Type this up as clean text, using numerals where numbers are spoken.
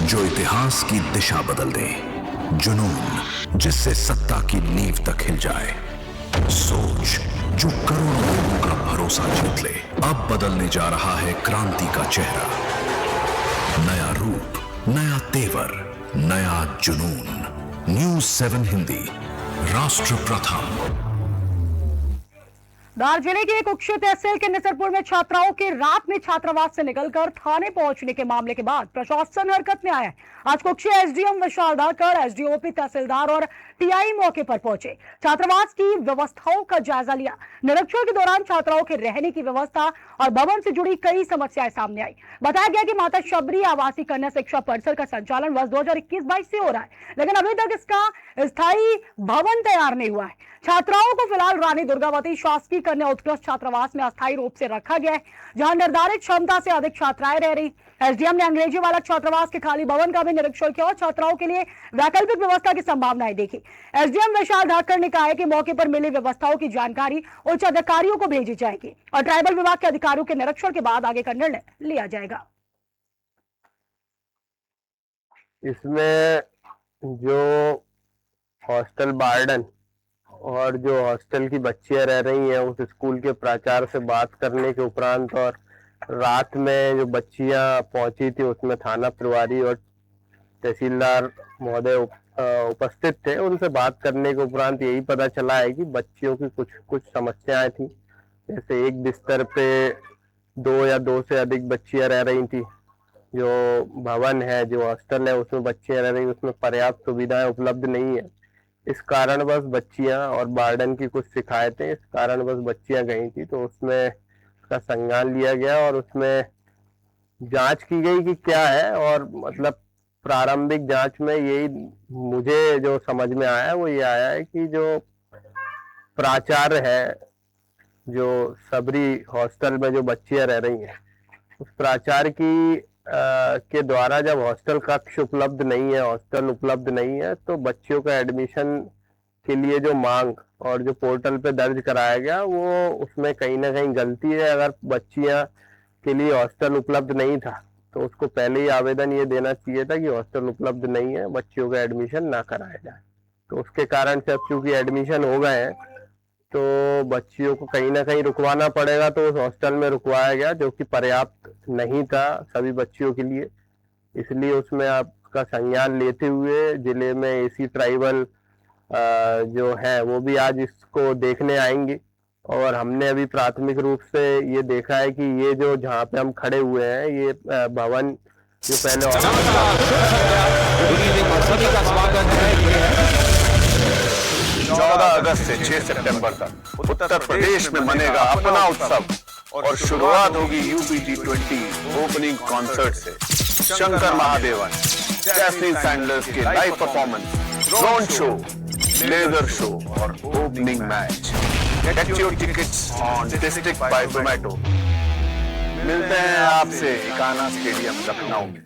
जो इतिहास की दिशा बदल दे, जुनून जिससे सत्ता की नींव तक हिल जाए, सोच जो करोड़ों लोगों का भरोसा जीत ले। अब बदलने जा रहा है क्रांति का चेहरा। नया रूप, नया तेवर, नया जुनून। न्यूज़ 7 हिंदी, राष्ट्र प्रथम। धार जिले के कुक्षी तहसील के निसरपुर में छात्राओं के रात में छात्रावास से निकलकर थाने पहुंचने के मामले के बाद प्रशासन हरकत में आया है। आज कुक्षी एसडीएम विशाल धाकर, एसडीओपी तहसीलदार और टीआई मौके पर पहुंचे, छात्रावास की व्यवस्थाओं का जायजा लिया। निरीक्षण के दौरान छात्राओं के रहने की व्यवस्था और भवन से जुड़ी कई समस्याएं सामने आई। बताया गया कि माता शबरी आवासीय कन्या शिक्षा परिसर का संचालन वर्ष 2021-22 से हो रहा है, लेकिन अभी तक इसका स्थायी भवन तैयार नहीं हुआ है। छात्राओं को फिलहाल रानी दुर्गावती शासकीय कन्या उत्कृष्ट छात्रावास में अस्थायी रूप से रखा गया है, जहां निर्धारित क्षमता से अधिक छात्राएं रह रही। एसडीएम ने अंग्रेजी वाला छात्रावास के खाली भवन का भी निरीक्षण किया और छात्राओं के लिए वैकल्पिक व्यवस्था की संभावनाएं देखी। एसडीएम विशाल धाकर ने कहा है कि मौके पर मिली व्यवस्थाओं की जानकारी उच्च अधिकारियों को भेजी जाएगी और ट्राइबल विभाग के अधिकारियों के निरीक्षण के बाद आगे का निर्णय लिया जाएगा। इसमें जो हॉस्टल वार्डन और जो हॉस्टल की बच्चियां रह रही हैं, उस स्कूल के प्राचार्य से बात करने के उपरांत और रात में जो बच्चियां पहुंची थी उसमें थाना प्रभारी और तहसीलदार महोदय उपस्थित थे। उनसे बात करने के उपरांत यही पता चला है कि बच्चियों की कुछ समस्याएं थी। जैसे एक बिस्तर पे 2 या 2 से अधिक बच्चियां रह रही थी। जो भवन है, जो हॉस्टल है, उसमें बच्चियां रह रही, उसमें पर्याप्त सुविधाएं उपलब्ध नहीं है। इस कारण बस बच्चियां और वार्डन की कुछ शिकायतें, इस कारण बस बच्चियां गई थी, तो उसमें उसका संज्ञान लिया गया और उसमें जांच की गई कि क्या है। और मतलब प्रारंभिक जांच में यही मुझे जो समझ में आया वो ये आया है कि जो प्राचार्य है, जो सबरी हॉस्टल में जो बच्चियां रह रही हैं, उस प्राचार्य की के द्वारा जब हॉस्टल कक्ष उपलब्ध नहीं है, हॉस्टल उपलब्ध नहीं है, तो बच्चियों का एडमिशन के लिए जो मांग और जो पोर्टल पे दर्ज कराया गया, वो उसमें कहीं ना कहीं गलती है। अगर बच्चियां के लिए हॉस्टल उपलब्ध नहीं था तो उसको पहले ही आवेदन ये देना चाहिए था कि हॉस्टल उपलब्ध नहीं है, बच्चियों का एडमिशन ना कराया जाए। तो उसके कारण से अब चूंकि एडमिशन हो गए हैं तो बच्चियों को कहीं ना कहीं रुकवाना पड़ेगा, तो उस हॉस्टल में रुकवाया गया जो कि पर्याप्त नहीं था सभी बच्चियों के लिए। इसलिए उसमें आपका संज्ञान लेते हुए जिले में एसी ट्राइबल जो है वो भी आज इसको देखने आएंगे। और हमने अभी प्राथमिक रूप से ये देखा है कि ये जो जहाँ पे हम खड़े हुए हैं, ये भवन जो पहले का स्वागत है। 14 अगस्त से 6 सितंबर तक उत्तर प्रदेश में मनेगा अपना उत्सव और शुरुआत होगी यूपी G20 ओपनिंग कॉन्सर्ट से। शंकर महादेवन, जैस्मिन सैंडलर्स के live performance, drone show, laser show और opening match. Get your tickets on District by Zomato. मिलते हैं आपसे इकाना स्टेडियम लखनऊ में।